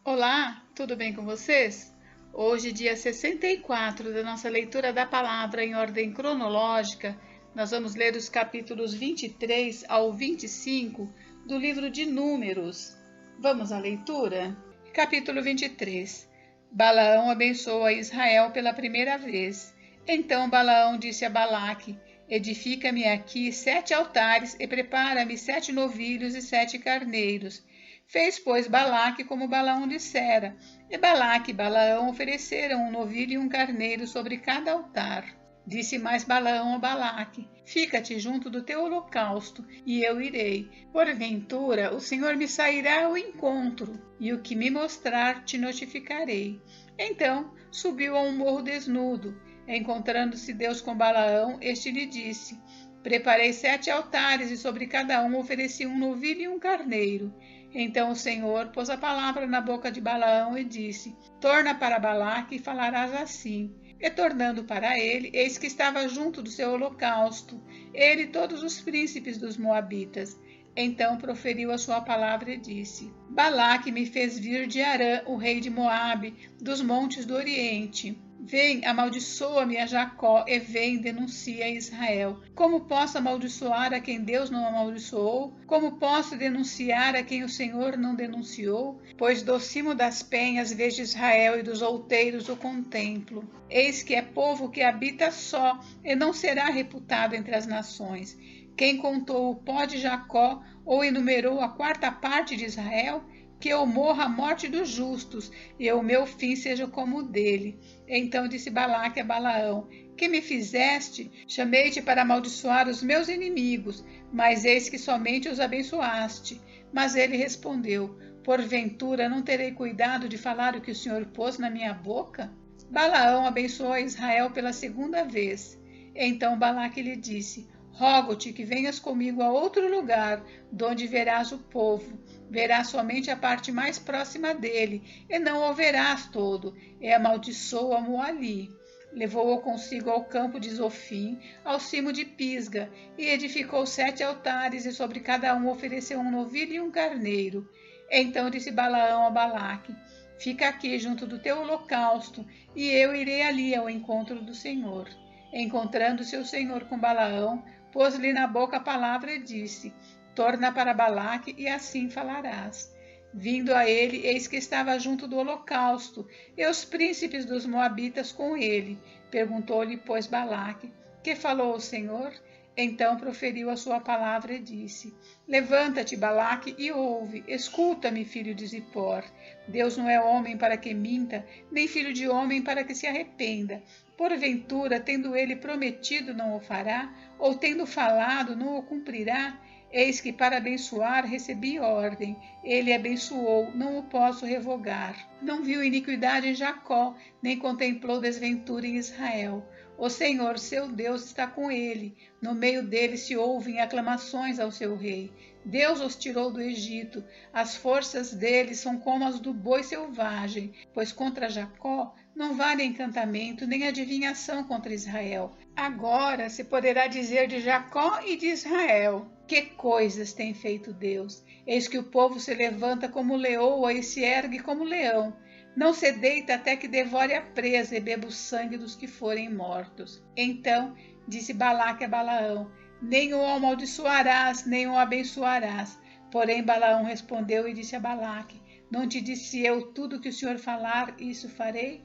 Olá, tudo bem com vocês? Hoje, dia 64 da nossa leitura da palavra em ordem cronológica, nós vamos ler os capítulos 23 ao 25 do livro de Números. Vamos à leitura? Capítulo 23. Balaão abençoa Israel pela primeira vez. Então Balaão disse a Balaque: edifica-me aqui 7 altares e prepara-me 7 novilhos e 7 carneiros. Fez, pois, Balaque como Balaão dissera, e Balaque e Balaão ofereceram um novilho e um carneiro sobre cada altar. Disse mais Balaão a Balaque: fica-te junto do teu holocausto, e eu irei. Porventura, o Senhor me sairá ao encontro, e o que me mostrar te notificarei. Então subiu a um morro desnudo. Encontrando-se Deus com Balaão, este lhe disse: preparei 7 altares, e sobre cada um ofereci um novilho e um carneiro. Então o Senhor pôs a palavra na boca de Balaão e disse: torna para Balaque e falarás assim. E tornando para ele, eis que estava junto do seu holocausto, ele e todos os príncipes dos Moabitas. Então proferiu a sua palavra e disse: Balaque me fez vir de Arã, o rei de Moabe, dos montes do Oriente. Vem, amaldiçoa-me a Jacó, e vem, denuncia a Israel. Como posso amaldiçoar a quem Deus não amaldiçoou? Como posso denunciar a quem o Senhor não denunciou? Pois do cimo das penhas vejo Israel, e dos outeiros o contemplo. Eis que é povo que habita só, e não será reputado entre as nações. Quem contou o pó de Jacó, ou enumerou a 4ª parte de Israel? Que eu morra a morte dos justos, e o meu fim seja como o dele. Então disse Balaque a Balaão: que me fizeste? Chamei-te para amaldiçoar os meus inimigos, mas eis que somente os abençoaste. Mas ele respondeu: porventura não terei cuidado de falar o que o Senhor pôs na minha boca? Balaão abençoou a Israel pela 2ª vez. Então Balaque lhe disse: rogo-te que venhas comigo a outro lugar, donde verás o povo. Verás somente a parte mais próxima dele, e não o verás todo, e amaldiçoa-mo ali. Levou-o consigo ao campo de Zofim, ao cimo de Pisga, e edificou 7 altares, e sobre cada um ofereceu um novilho e um carneiro. Então disse Balaão a Balaque: fica aqui junto do teu holocausto, e eu irei ali ao encontro do Senhor. Encontrando-se o Senhor com Balaão, pôs-lhe na boca a palavra e disse: torna para Balaque e assim falarás. Vindo a ele, eis que estava junto do holocausto, e os príncipes dos Moabitas com ele. Perguntou-lhe, pois, Balaque: que falou o Senhor? Então proferiu a sua palavra e disse: levanta-te, Balaque, e ouve. Escuta-me, filho de Zippor. Deus não é homem para que minta, nem filho de homem para que se arrependa. Porventura, tendo ele prometido, não o fará? Ou tendo falado, não o cumprirá? Eis que para abençoar recebi ordem. Ele abençoou, não o posso revogar. Não viu iniquidade em Jacó, nem contemplou desventura em Israel. O Senhor, seu Deus, está com ele. No meio dele se ouvem aclamações ao seu rei. Deus os tirou do Egito. As forças dele são como as do boi selvagem, pois contra Jacó não vale encantamento, nem adivinhação contra Israel. Agora se poderá dizer de Jacó e de Israel: que coisas tem feito Deus! Eis que o povo se levanta como leoa e se ergue como leão. Não se deita até que devore a presa e beba o sangue dos que forem mortos. Então disse Balaque a Balaão: nem o amaldiçoarás, nem o abençoarás. Porém Balaão respondeu e disse a Balaque: não te disse eu tudo que o Senhor falar, isso farei?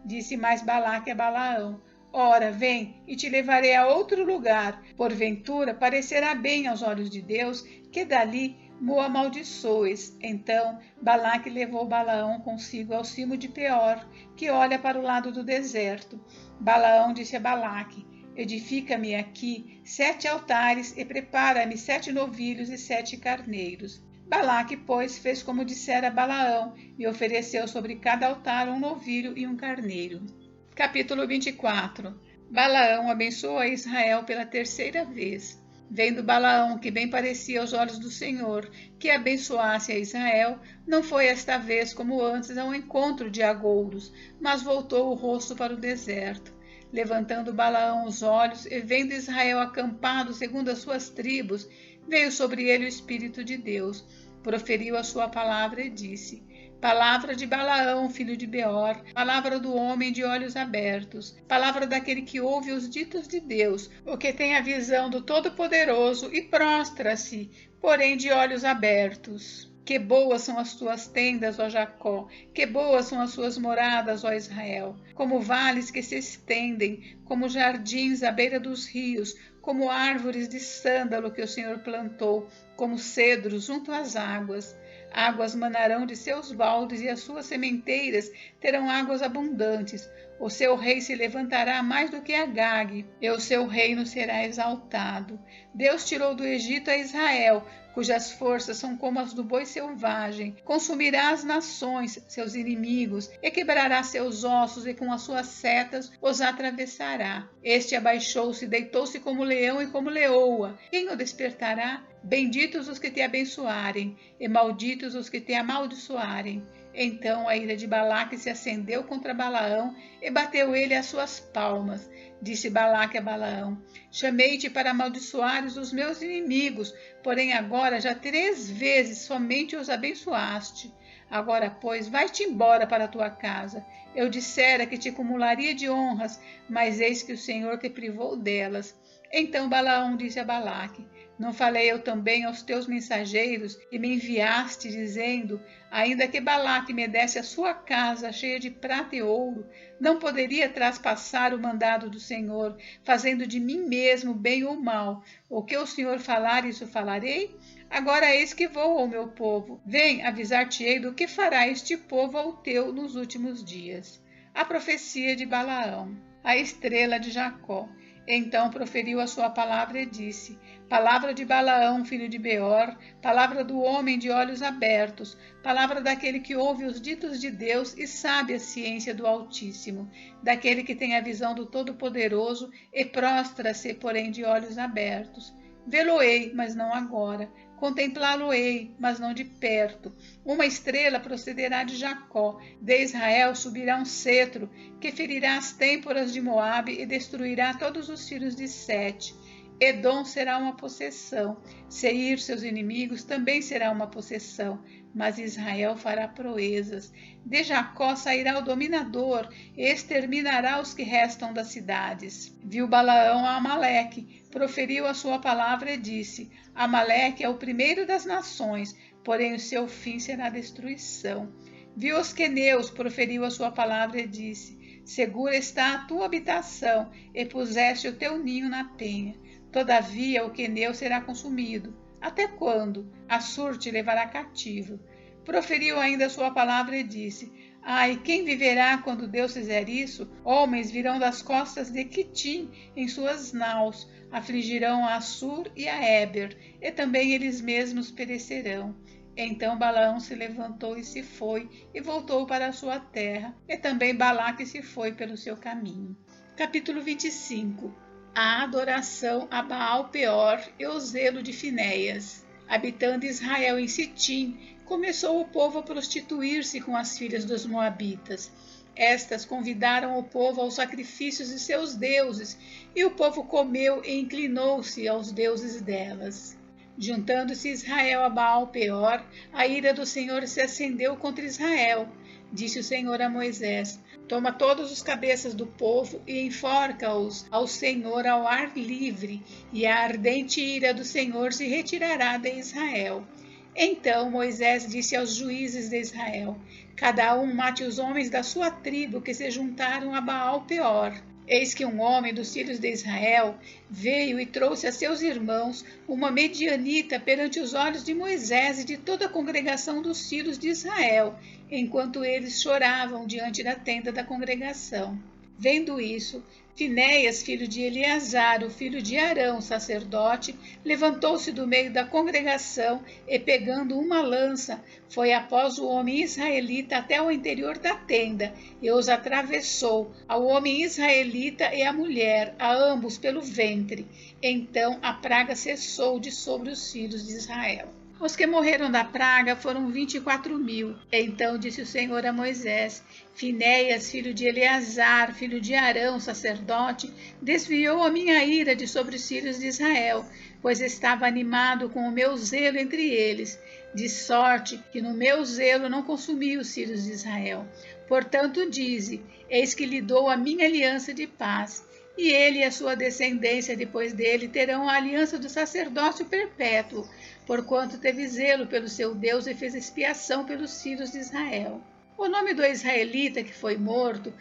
Disse mais Balaque a Balaão: ora, vem, e te levarei a outro lugar. Porventura parecerá bem aos olhos de Deus que dali mo amaldiçoes. Então Balaque levou Balaão consigo ao cimo de Peor, que olha para o lado do deserto. Balaão disse a Balaque: edifica-me aqui 7 altares e prepara-me 7 novilhos e 7 carneiros. Balaque, pois, fez como dissera Balaão, e ofereceu sobre cada altar um novilho e um carneiro. Capítulo 24. Balaão abençoa Israel pela 3ª vez. Vendo Balaão que bem parecia aos olhos do Senhor que abençoasse a Israel, não foi esta vez como antes ao encontro de agouros, mas voltou o rosto para o deserto. Levantando Balaão os olhos e vendo Israel acampado segundo as suas tribos, veio sobre ele o Espírito de Deus. Proferiu a sua palavra e disse: Palavra de Balaão, filho de Beor, palavra do homem de olhos abertos, palavra daquele que ouve os ditos de Deus, o que tem a visão do Todo-Poderoso e prostra-se, porém de olhos abertos. Que boas são as tuas tendas, ó Jacó, que boas são as suas moradas, ó Israel, como vales que se estendem, como jardins à beira dos rios, como árvores de sândalo que o Senhor plantou, como cedros junto às águas. Águas manarão de seus baldes e as suas sementeiras terão águas abundantes. O seu rei se levantará mais do que Agag, e o seu reino será exaltado. Deus tirou do Egito a Israel, cujas forças são como as do boi selvagem. Consumirá as nações, seus inimigos, e quebrará seus ossos, e com as suas setas os atravessará. Este abaixou-se, deitou-se como leão e como leoa. Quem o despertará? Benditos os que te abençoarem, e malditos os que te amaldiçoarem. Então a ira de Balaque se acendeu contra Balaão, e bateu ele as suas palmas. Disse Balaque a Balaão: chamei-te para amaldiçoares os meus inimigos, porém agora já 3 vezes somente os abençoaste. Agora, pois, vai-te embora para a tua casa. Eu dissera que te acumularia de honras, mas eis que o Senhor te privou delas. Então Balaão disse a Balaque: não falei eu também aos teus mensageiros e me enviaste, dizendo: ainda que Balaque me desse a sua casa cheia de prata e ouro, não poderia traspassar o mandado do Senhor, fazendo de mim mesmo bem ou mal. O que o Senhor falar, isso falarei? Agora eis que vou ao meu povo. Vem, avisar-te-ei do que fará este povo ao teu nos últimos dias. A profecia de Balaão, a estrela de Jacó. Então proferiu a sua palavra e disse: palavra de Balaão, filho de Beor, palavra do homem de olhos abertos, palavra daquele que ouve os ditos de Deus e sabe a ciência do Altíssimo, daquele que tem a visão do Todo-Poderoso e prostra-se, porém, de olhos abertos. Vê-lo-ei, mas não agora. Contemplá-lo-ei, mas não de perto. Uma estrela procederá de Jacó. De Israel subirá um cetro, que ferirá as têmporas de Moabe e destruirá todos os filhos de Sete. Edom será uma possessão. Seir, seus inimigos, também será uma possessão. Mas Israel fará proezas. De Jacó sairá o dominador e exterminará os que restam das cidades. Viu Balaão a Amaleque, proferiu a sua palavra e disse: Amaleque é o primeiro das nações, porém o seu fim será destruição. Viu os queneus, proferiu a sua palavra e disse: segura está a tua habitação, e puseste o teu ninho na penha. Todavia o queneu será consumido. Até quando? Assur te levará cativo. Proferiu ainda a sua palavra e disse: ai, quem viverá quando Deus fizer isso? Homens virão das costas de Quitim em suas naus, afligirão a Assur e a Éber, e também eles mesmos perecerão. Então Balaão se levantou e se foi, e voltou para a sua terra, e também Balaque se foi pelo seu caminho. Capítulo 25. A adoração a Baal-Peor e o zelo de Finéias. Habitando Israel em Sitim, começou o povo a prostituir-se com as filhas dos moabitas. Estas convidaram o povo aos sacrifícios de seus deuses, e o povo comeu e inclinou-se aos deuses delas. Juntando-se Israel a Baal-Peor, a ira do Senhor se acendeu contra Israel. Disse o Senhor a Moisés: toma todos os cabeças do povo e enforca-os ao Senhor ao ar livre, e a ardente ira do Senhor se retirará de Israel. Então Moisés disse aos juízes de Israel: cada um mate os homens da sua tribo que se juntaram a Baal-Peor. Eis que um homem dos filhos de Israel veio e trouxe a seus irmãos uma medianita perante os olhos de Moisés e de toda a congregação dos filhos de Israel, enquanto eles choravam diante da tenda da congregação. Vendo isso, Finéias, filho de Eleazar, o filho de Arão, sacerdote, levantou-se do meio da congregação e, pegando uma lança, foi após o homem israelita até o interior da tenda e os atravessou, ao homem israelita e à mulher, a ambos pelo ventre. Então a praga cessou de sobre os filhos de Israel. Os que morreram da praga foram 24.000. Então disse o Senhor a Moisés: Finéias, filho de Eleazar, filho de Arão, sacerdote, desviou a minha ira de sobre os filhos de Israel, pois estava animado com o meu zelo entre eles. de sorte que no meu zelo não consumi os filhos de Israel. Portanto, dize: eis que lhe dou a minha aliança de paz, e ele e a sua descendência depois dele terão a aliança do sacerdócio perpétuo, porquanto teve zelo pelo seu Deus e fez expiação pelos filhos de Israel. O nome do israelita que foi morto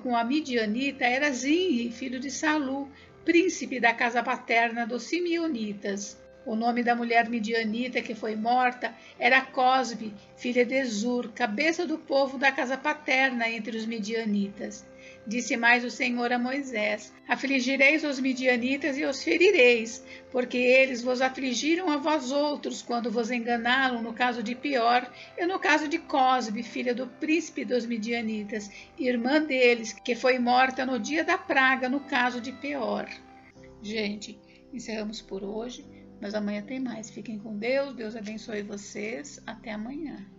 com a midianita, era Zinri, filho de Salu, príncipe da casa paterna dos simeonitas. O nome da mulher midianita que foi morta era Cosbe, filha de Zur, cabeça do povo da casa paterna entre os midianitas. Disse mais o Senhor a Moisés: afligireis os midianitas e os ferireis, porque eles vos afligiram a vós outros quando vos enganaram no caso de Pior e no caso de Cosbe, filha do príncipe dos midianitas, irmã deles, que foi morta no dia da praga no caso de Peor. Gente, encerramos por hoje, mas amanhã tem mais. Fiquem com Deus, Deus abençoe vocês. Até amanhã.